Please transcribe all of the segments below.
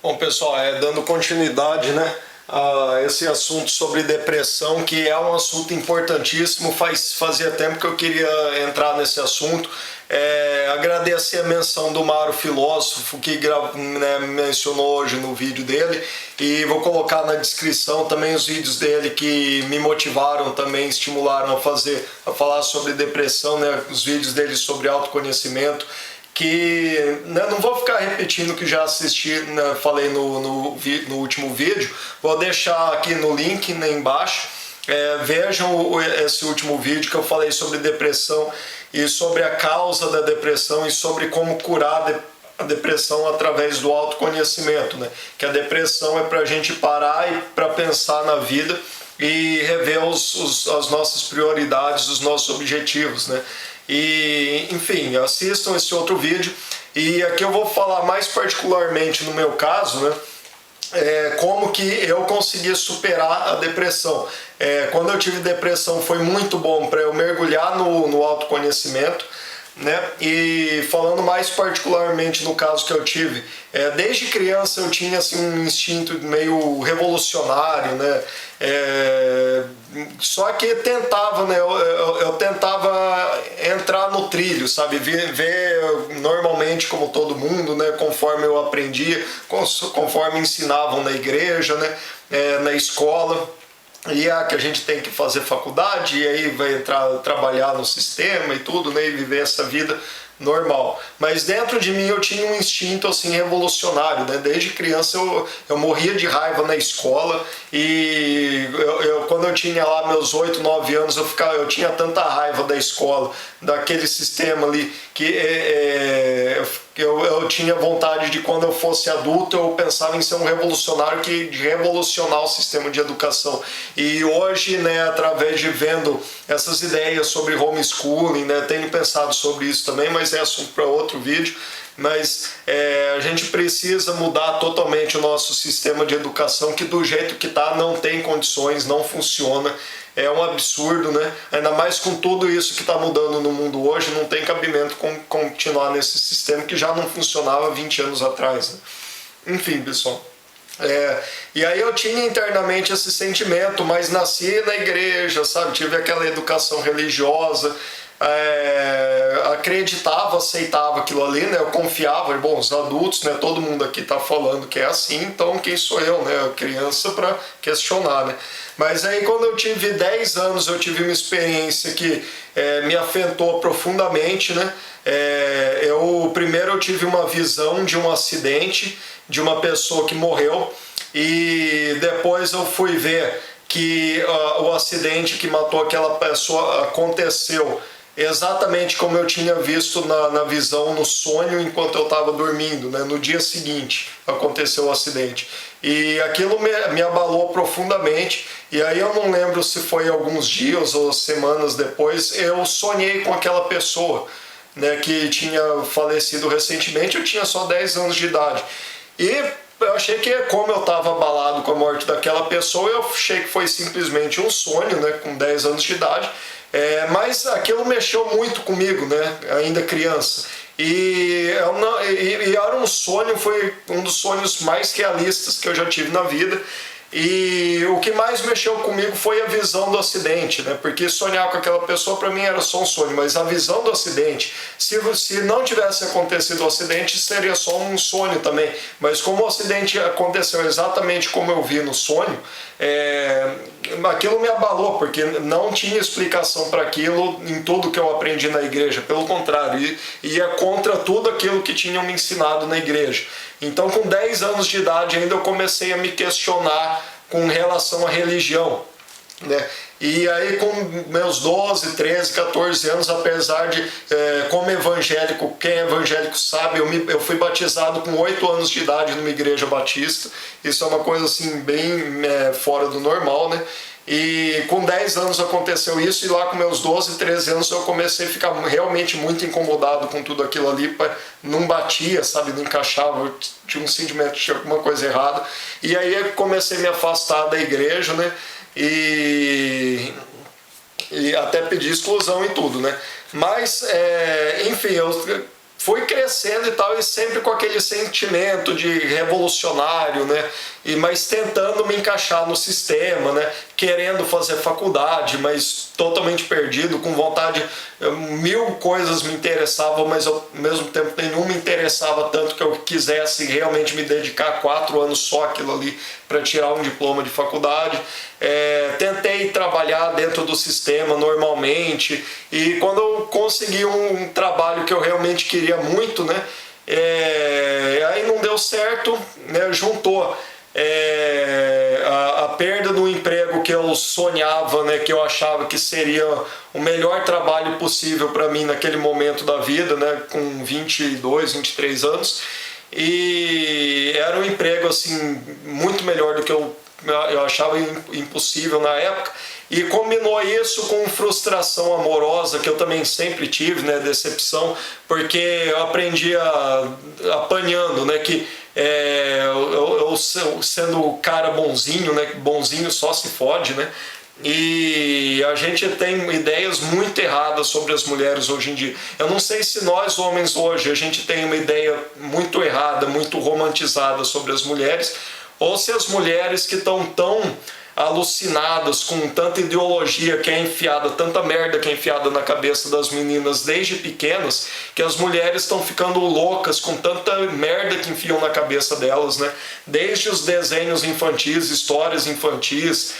Bom, pessoal, dando continuidade, né, a esse assunto sobre depressão, que é um assunto importantíssimo, fazia tempo que eu queria entrar nesse assunto. Agradecer a menção do Mário Filósofo, que mencionou hoje no vídeo dele, e vou colocar na descrição também os vídeos dele que me motivaram também, estimularam a falar sobre depressão, né, os vídeos dele sobre autoconhecimento, que não vou ficar repetindo o que já assisti, né, falei no último vídeo, vou deixar aqui no link, né, embaixo. Vejam esse último vídeo que eu falei sobre depressão e sobre a causa da depressão e sobre como curar a depressão através do autoconhecimento, né? Que a depressão é para a gente parar e para pensar na vida e rever as nossas prioridades, os nossos objetivos, né? E, enfim, assistam esse outro vídeo. E aqui eu vou falar mais particularmente no meu caso, né? Como que eu consegui superar a depressão. Quando eu tive depressão foi muito bom para eu mergulhar no autoconhecimento, né? E falando mais particularmente no caso que eu tive, desde criança eu tinha assim, um instinto meio revolucionário, né? Só que tentava, né? Eu tentava entrar no trilho, sabe? Ver normalmente como todo mundo, né? Conforme eu aprendia, conforme ensinavam na igreja, né? Na escola. E que a gente tem que fazer faculdade e aí vai trabalhar no sistema e tudo, né, e viver essa vida normal. Mas dentro de mim eu tinha um instinto assim revolucionário, né? Desde criança eu morria de raiva na escola e quando eu tinha lá meus 8, 9 anos eu tinha tanta raiva da escola, daquele sistema ali, que eu tinha vontade de, quando eu fosse adulto, eu pensava em ser um revolucionário, de revolucionar o sistema de educação. E hoje, né, através de vendo essas ideias sobre homeschooling, né, tenho pensado sobre isso também, mas é assunto para outro vídeo. Mas a gente precisa mudar totalmente o nosso sistema de educação, que do jeito que está não tem condições, não funciona. É um absurdo, né? Ainda mais com tudo isso que está mudando no mundo hoje, não tem cabimento continuar nesse sistema que já não funcionava 20 anos atrás, né? Enfim, pessoal. E aí eu tinha internamente esse sentimento, mas nasci na igreja, sabe? Tive aquela educação religiosa, acreditava, aceitava aquilo ali, né? Eu confiava, bom, os adultos, né? Todo mundo aqui tá falando que é assim, então quem sou eu, né? Criança para questionar, né? Mas aí quando eu tive 10 anos, eu tive uma experiência que me afetou profundamente, né? Primeiro eu tive uma visão de um acidente, de uma pessoa que morreu, e depois eu fui ver que o acidente que matou aquela pessoa aconteceu exatamente como eu tinha visto na visão, no sonho, enquanto eu estava dormindo, né? No dia seguinte aconteceu o acidente. E aquilo me abalou profundamente, e aí eu não lembro se foi alguns dias ou semanas depois, eu sonhei com aquela pessoa, né, que tinha falecido recentemente. Eu tinha só 10 anos de idade. E eu achei que, como eu estava abalado com a morte daquela pessoa, eu achei que foi simplesmente um sonho, né, com 10 anos de idade. Mas aquilo mexeu muito comigo, né, ainda criança. E era um sonho, foi um dos sonhos mais realistas que eu já tive na vida. E o que mais mexeu comigo foi a visão do acidente, né? Porque sonhar com aquela pessoa para mim era só um sonho, mas a visão do acidente, se não tivesse acontecido o acidente, seria só um sonho também. Mas como o acidente aconteceu exatamente como eu vi no sonho, aquilo me abalou, porque não tinha explicação para aquilo em tudo que eu aprendi na igreja. Pelo contrário, ia contra tudo aquilo que tinham me ensinado na igreja. Então, com 10 anos de idade ainda eu comecei a me questionar com relação à religião, né? E aí com meus 12, 13, 14 anos, apesar de, como evangélico, quem é evangélico sabe, eu fui batizado com 8 anos de idade numa igreja batista. Isso é uma coisa assim bem fora do normal, né? E com 10 anos aconteceu isso, e lá com meus 12, 13 anos eu comecei a ficar realmente muito incomodado com tudo aquilo ali, não batia, sabe, não encaixava, eu tinha um sentimento de alguma coisa errada. E aí eu comecei a me afastar da igreja, né, e até pedir exclusão e tudo, né. Mas, enfim, eu fui crescendo e tal, e sempre com aquele sentimento de revolucionário, né? Mas tentando me encaixar no sistema, né? Querendo fazer faculdade, mas totalmente perdido, com vontade, mil coisas me interessavam, mas ao mesmo tempo nenhuma me interessava tanto que eu quisesse realmente me dedicar 4 anos só aquilo ali para tirar um diploma de faculdade. Tentei trabalhar dentro do sistema normalmente, e quando eu consegui um trabalho que eu realmente queria muito, né? Aí não deu certo, né? Juntou a perda do emprego que eu sonhava, né, que eu achava que seria o melhor trabalho possível para mim naquele momento da vida, né, com 22, 23 anos, e era um emprego assim muito melhor do que eu achava impossível na época, e combinou isso com frustração amorosa que eu também sempre tive, né, decepção, porque eu aprendi apanhando, né, que eu sendo o cara bonzinho, né, bonzinho só se fode, né, e a gente tem ideias muito erradas sobre as mulheres hoje em dia. Eu não sei se nós homens hoje a gente tem uma ideia muito errada, muito romantizada sobre as mulheres, ou se as mulheres que estão tão alucinadas com tanta ideologia que é enfiada, tanta merda que é enfiada na cabeça das meninas desde pequenas, que as mulheres estão ficando loucas com tanta merda que enfiam na cabeça delas, né? Desde os desenhos infantis, histórias infantis,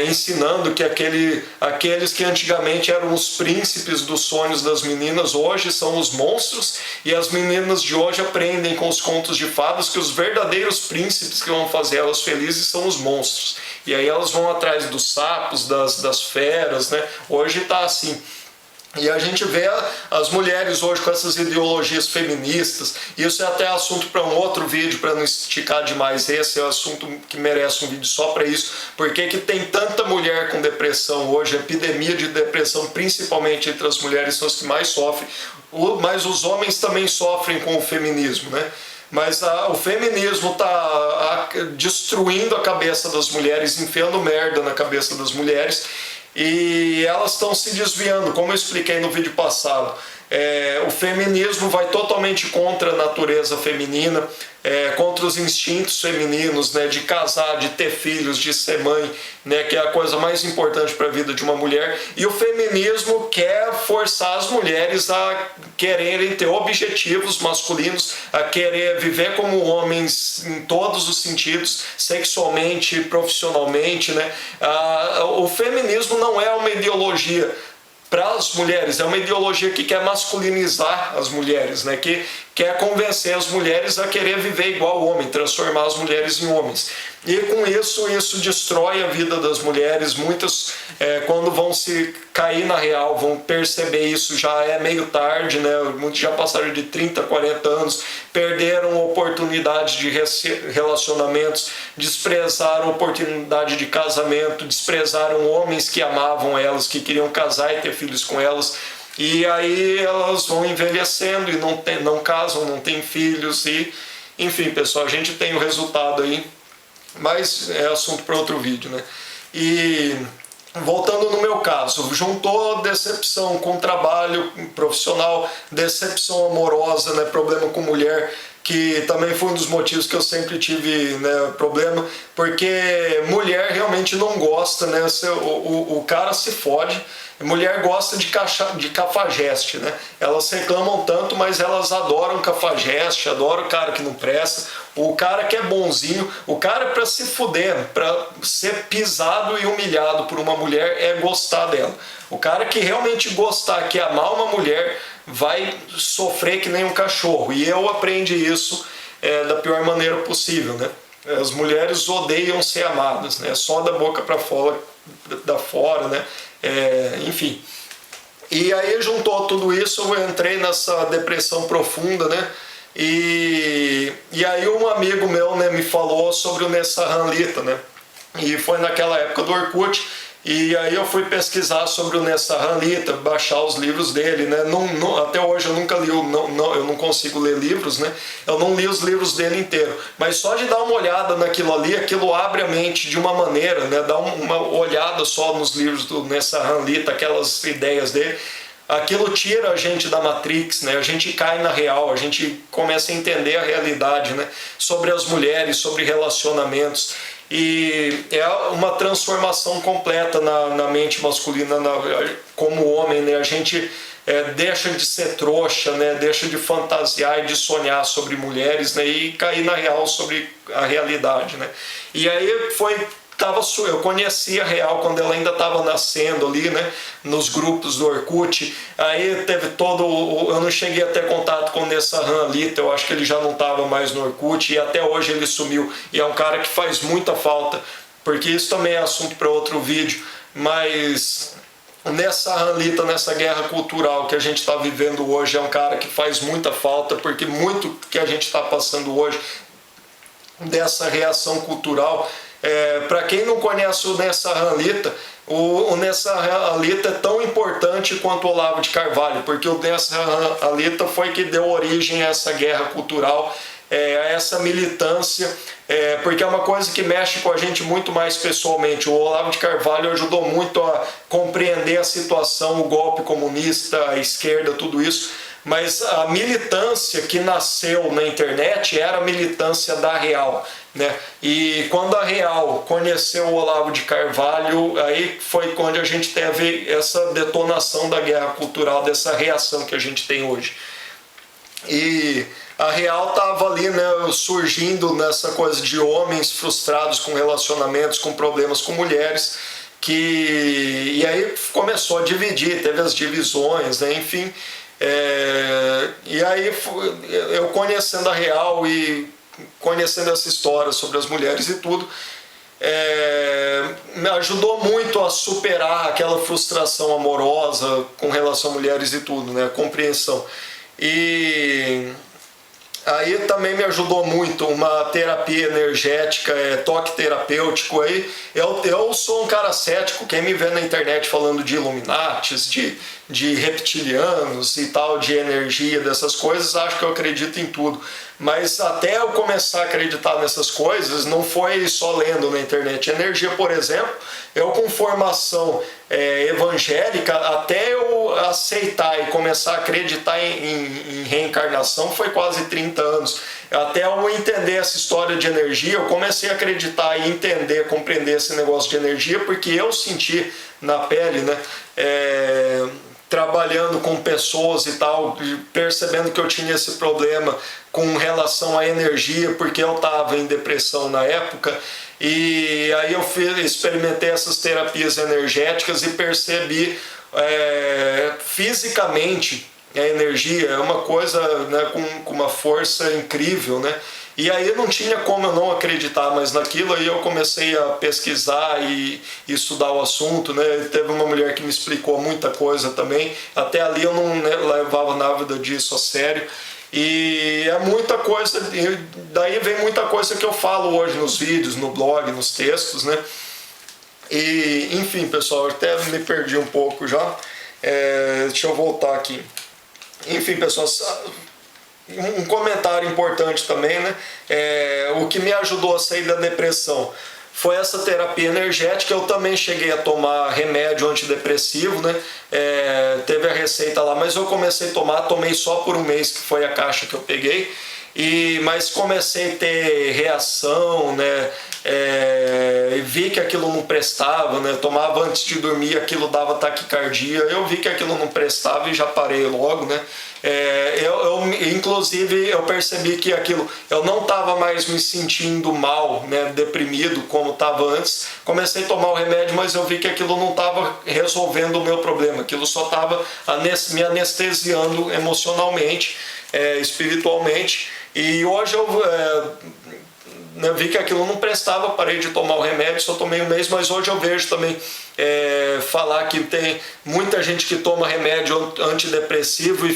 ensinando que aqueles que antigamente eram os príncipes dos sonhos das meninas, hoje são os monstros, e as meninas de hoje aprendem com os contos de fadas que os verdadeiros príncipes que vão fazer elas felizes são os monstros. E aí elas vão atrás dos sapos, das feras, né? Hoje tá assim. E a gente vê as mulheres hoje com essas ideologias feministas. Isso é até assunto para um outro vídeo, para não esticar demais. Esse é um assunto que merece um vídeo só para isso. Por que tem tanta mulher com depressão hoje? A epidemia de depressão, principalmente entre as mulheres, são as que mais sofrem. Mas os homens também sofrem com o feminismo, né? Mas o feminismo está destruindo a cabeça das mulheres, enfiando merda na cabeça das mulheres, e elas estão se desviando, como eu expliquei no vídeo passado. O feminismo vai totalmente contra a natureza feminina, contra os instintos femininos, né, de casar, de ter filhos, de ser mãe, né, que é a coisa mais importante para a vida de uma mulher. E o feminismo quer forçar as mulheres a quererem ter objetivos masculinos, a querer viver como homens em todos os sentidos, sexualmente, profissionalmente, né? O feminismo não é uma ideologia para as mulheres, é uma ideologia que quer masculinizar as mulheres, né? Que quer convencer as mulheres a querer viver igual ao homem, transformar as mulheres em homens. E com isso destrói a vida das mulheres. Muitas, quando vão se cair na real, vão perceber isso, já é meio tarde, né? Muitos já passaram de 30, 40 anos, perderam a oportunidade de relacionamentos, desprezaram a oportunidade de casamento, desprezaram homens que amavam elas, que queriam casar e ter filhos com elas. E aí elas vão envelhecendo e não casam, não têm filhos, e enfim, pessoal, a gente tem o resultado aí, mas é assunto para outro vídeo, né? E voltando no meu caso, juntou decepção com trabalho profissional, decepção amorosa, né? Problema com mulher, que também foi um dos motivos que eu sempre tive, né, problema, porque mulher realmente não gosta, né? O cara se fode. Mulher gosta de cafajeste, né? Elas reclamam tanto, mas elas adoram cafajeste, adoram o cara que não presta, o cara que é bonzinho. O cara, para se fuder, para ser pisado e humilhado por uma mulher, é gostar dela. O cara que realmente gostar, que amar uma mulher, vai sofrer que nem um cachorro. E eu aprendi isso da pior maneira possível, né? As mulheres odeiam ser amadas, né? Só da boca para fora, né? Enfim. E aí juntou tudo isso, eu entrei nessa depressão profunda, né? E aí um amigo meu, né, me falou sobre o Nessa Hanlita, né? E foi naquela época do Orkut. E aí eu fui pesquisar sobre o Nessa Hanlita, baixar os livros dele, né? Até hoje eu nunca li, eu não consigo ler livros, né? Eu não li os livros dele inteiro. Mas só de dar uma olhada naquilo ali, aquilo abre a mente de uma maneira, né? Dar uma olhada só nos livros do Nessa Hanlita, aquelas ideias dele. aquilo tira a gente da Matrix, né? A gente cai na real, a gente começa a entender a realidade, né? Sobre as mulheres, sobre relacionamentos. E é uma transformação completa na mente masculina, como homem, né? A gente deixa de ser trouxa, né? Deixa de fantasiar e de sonhar sobre mulheres, né? E cair na real sobre a realidade, né? E aí eu conheci a Real quando ela ainda estava nascendo ali, né, nos grupos do Orkut. Aí teve eu não cheguei a ter contato com o Nessahan Alita, eu acho que ele já não estava mais no Orkut e até hoje ele sumiu. E é um cara que faz muita falta, porque isso também é assunto para outro vídeo, mas Nessahan Alita, nessa guerra cultural que a gente está vivendo hoje, é um cara que faz muita falta, porque muito que a gente está passando hoje dessa reação cultural. Para quem não conhece o Nessahan Alita, o Nessahan Alita é tão importante quanto o Olavo de Carvalho, porque o Nessahan Alita foi que deu origem a essa guerra cultural, a essa militância, porque é uma coisa que mexe com a gente muito mais pessoalmente. O Olavo de Carvalho ajudou muito a compreender a situação, o golpe comunista, a esquerda, tudo isso. Mas a militância que nasceu na internet era a militância da Real, né? E quando a Real conheceu o Olavo de Carvalho, aí foi quando a gente teve essa detonação da guerra cultural, dessa reação que a gente tem hoje. E a Real estava ali, né, surgindo nessa coisa de homens frustrados com relacionamentos, com problemas com mulheres, e aí começou a dividir, teve as divisões, né, enfim. E aí eu conhecendo a Real e conhecendo essa história sobre as mulheres e tudo, me ajudou muito a superar aquela frustração amorosa com relação a mulheres e tudo, né? A compreensão. E aí também me ajudou muito uma terapia energética, toque terapêutico. Aí eu sou um cara cético, quem me vê na internet falando de Illuminatis, de reptilianos e tal, de energia, dessas coisas, acho que eu acredito em tudo. Mas até eu começar a acreditar nessas coisas, não foi só lendo na internet. Energia, por exemplo, eu com formação evangélica, até eu aceitar e começar a acreditar em reencarnação, foi quase 30 anos. Até eu entender essa história de energia, eu comecei a acreditar e entender, compreender esse negócio de energia, porque eu senti na pele, né? Trabalhando com pessoas e tal, percebendo que eu tinha esse problema com relação à energia, porque eu estava em depressão na época, e aí eu experimentei essas terapias energéticas e percebi fisicamente a energia é uma coisa, né, com uma força incrível, né? E aí não tinha como eu não acreditar mais naquilo, aí eu comecei a pesquisar e estudar o assunto, né? Teve uma mulher que me explicou muita coisa também, até ali eu não levava nada disso a sério. E é muita coisa, daí vem muita coisa que eu falo hoje nos vídeos, no blog, nos textos, né? E enfim, pessoal, eu até me perdi um pouco já, deixa eu voltar aqui. Enfim, pessoal, um comentário importante também, né? O que me ajudou a sair da depressão foi essa terapia energética. Eu também cheguei a tomar remédio antidepressivo, né? Teve a receita lá, mas eu comecei a tomei só por um mês, que foi a caixa que eu peguei. Mas comecei a ter reação, né? Vi que aquilo não prestava, né? Tomava antes de dormir, aquilo dava taquicardia. Eu vi que aquilo não prestava e já parei logo, né? Inclusive eu percebi que aquilo, eu não estava mais me sentindo mal, né? Deprimido como estava antes. Comecei a tomar o remédio, mas eu vi que aquilo não estava resolvendo o meu problema. Aquilo só estava me anestesiando emocionalmente, espiritualmente. E hoje eu vi que aquilo não prestava, parei de tomar o remédio, só tomei um mês, mas hoje eu vejo também falar que tem muita gente que toma remédio antidepressivo e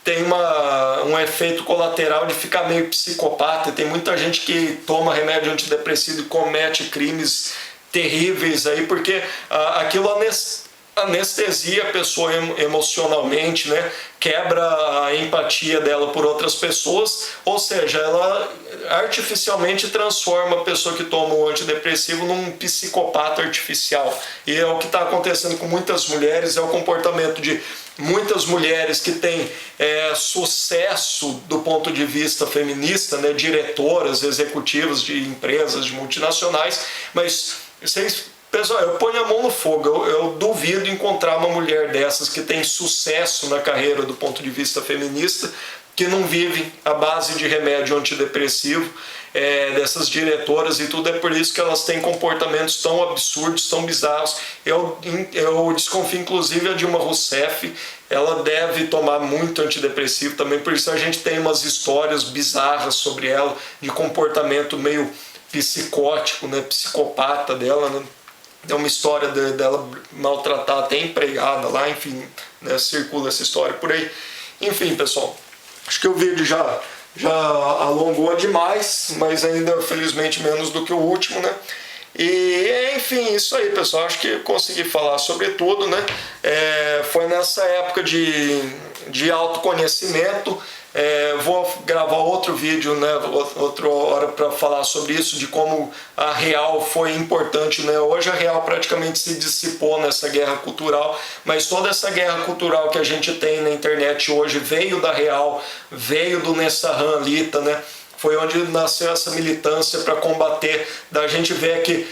tem um efeito colateral de ficar meio psicopata. Tem muita gente que toma remédio antidepressivo e comete crimes terríveis aí, porque aquilo anestesia a pessoa emocionalmente, né? Quebra a empatia dela por outras pessoas, ou seja, ela artificialmente transforma a pessoa que toma o antidepressivo num psicopata artificial. E é o que está acontecendo com muitas mulheres, é o comportamento de muitas mulheres que têm sucesso do ponto de vista feminista, né, diretoras, executivas de empresas, de multinacionais, mas pessoal, eu ponho a mão no fogo, eu duvido encontrar uma mulher dessas que tem sucesso na carreira do ponto de vista feminista, que não vive à base de remédio antidepressivo, dessas diretoras e tudo. É por isso que elas têm comportamentos tão absurdos, tão bizarros. Eu desconfio, inclusive, a Dilma Rousseff, ela deve tomar muito antidepressivo também, por isso a gente tem umas histórias bizarras sobre ela, de comportamento meio psicótico, né, psicopata dela, né? É uma história dela maltratar até empregada lá, enfim, né, circula essa história por aí. Enfim, pessoal, acho que o vídeo já alongou demais, mas ainda felizmente menos do que o último, né? E enfim, isso aí, pessoal, acho que consegui falar sobre tudo, né? Foi nessa época de autoconhecimento. Vou gravar outro vídeo, né, outra hora, para falar sobre isso, de como a Real foi importante, né? Hoje a Real praticamente se dissipou nessa guerra cultural, mas toda essa guerra cultural que a gente tem na internet hoje veio da Real, veio do Nessahan Alita, né? Foi onde nasceu essa militância para combater. Da gente ver que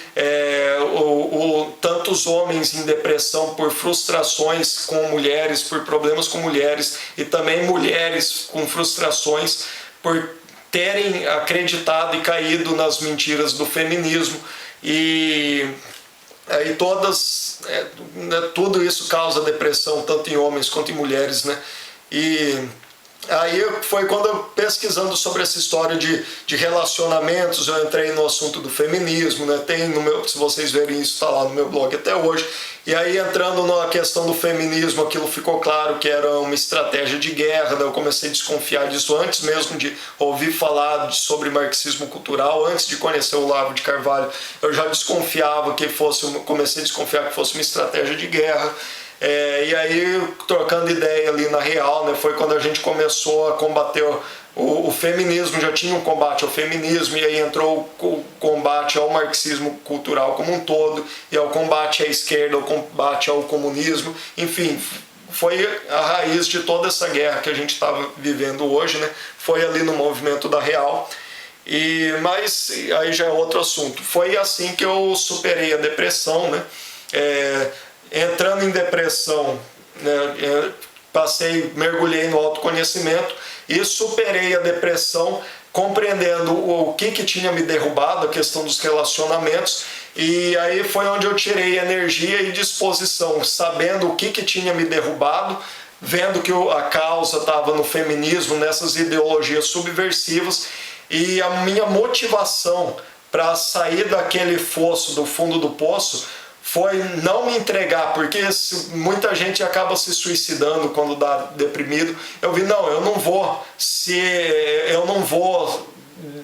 tantos homens em depressão por frustrações com mulheres, por problemas com mulheres, e também mulheres com frustrações por terem acreditado e caído nas mentiras do feminismo. E aí tudo isso causa depressão, tanto em homens quanto em mulheres, né? E aí foi quando eu, pesquisando sobre essa história de relacionamentos, eu entrei no assunto do feminismo, né? Tem no meu, se vocês verem isso, está lá no meu blog até hoje. E aí, entrando na questão do feminismo, aquilo ficou claro que era uma estratégia de guerra, né? Eu comecei a desconfiar disso antes mesmo de ouvir falar sobre marxismo cultural, antes de conhecer o Olavo de Carvalho, eu já desconfiava comecei a desconfiar que fosse uma estratégia de guerra. E aí, trocando ideia ali na Real, né, foi quando a gente começou a combater o feminismo. Já tinha um combate ao feminismo, e aí entrou o combate ao marxismo cultural como um todo, e ao combate à esquerda, o combate ao comunismo. Enfim, foi a raiz de toda essa guerra que a gente estava vivendo hoje, né? Foi ali no movimento da Real. Mas aí já é outro assunto. Foi assim que eu superei a depressão, né? Entrando em depressão, né, mergulhei no autoconhecimento e superei a depressão, compreendendo o que tinha me derrubado, a questão dos relacionamentos. E aí foi onde eu tirei energia e disposição, sabendo o que tinha me derrubado, vendo que a causa estava no feminismo, nessas ideologias subversivas, e a minha motivação para sair daquele fosso, do fundo do poço, foi não me entregar, porque muita gente acaba se suicidando quando dá deprimido. Eu vi, não, eu não vou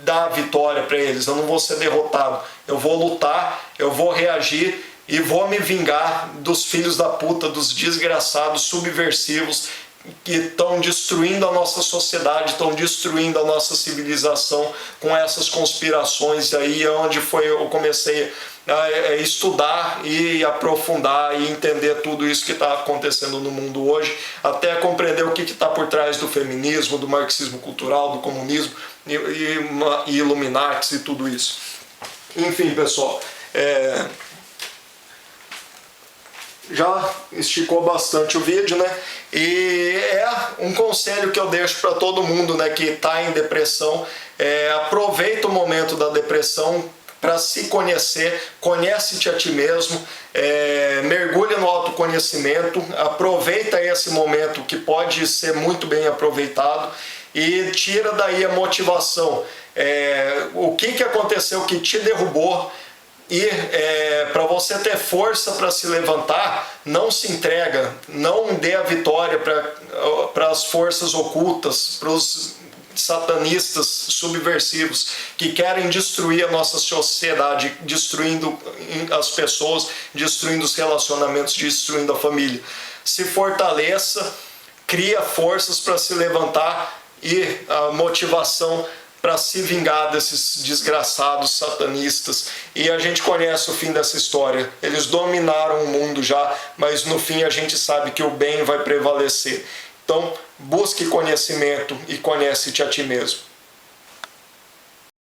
dar vitória para eles, eu não vou ser derrotado, eu vou lutar, eu vou reagir e vou me vingar dos filhos da puta, dos desgraçados subversivos que estão destruindo a nossa sociedade, estão destruindo a nossa civilização com essas conspirações. Aí é onde eu comecei a estudar e aprofundar e entender tudo isso que está acontecendo no mundo hoje, até compreender o que está por trás do feminismo, do marxismo cultural, do comunismo e Illuminati e tudo isso. Enfim, pessoal, já esticou bastante o vídeo, né? E um conselho que eu deixo para todo mundo, né, que está em depressão: aproveita o momento da depressão para se conhecer, conhece-te a ti mesmo, mergulha no autoconhecimento, aproveita esse momento que pode ser muito bem aproveitado e tira daí a motivação. O que aconteceu que te derrubou, e para você ter força para se levantar, não se entrega, não dê a vitória para as forças ocultas, para os satanistas subversivos que querem destruir a nossa sociedade, destruindo as pessoas, destruindo os relacionamentos, destruindo a família. Se fortaleça, cria forças para se levantar, e a motivação para se vingar desses desgraçados satanistas. E a gente conhece o fim dessa história. Eles dominaram o mundo já, mas no fim a gente sabe que o bem vai prevalecer. Então, busque conhecimento e conhece-te a ti mesmo.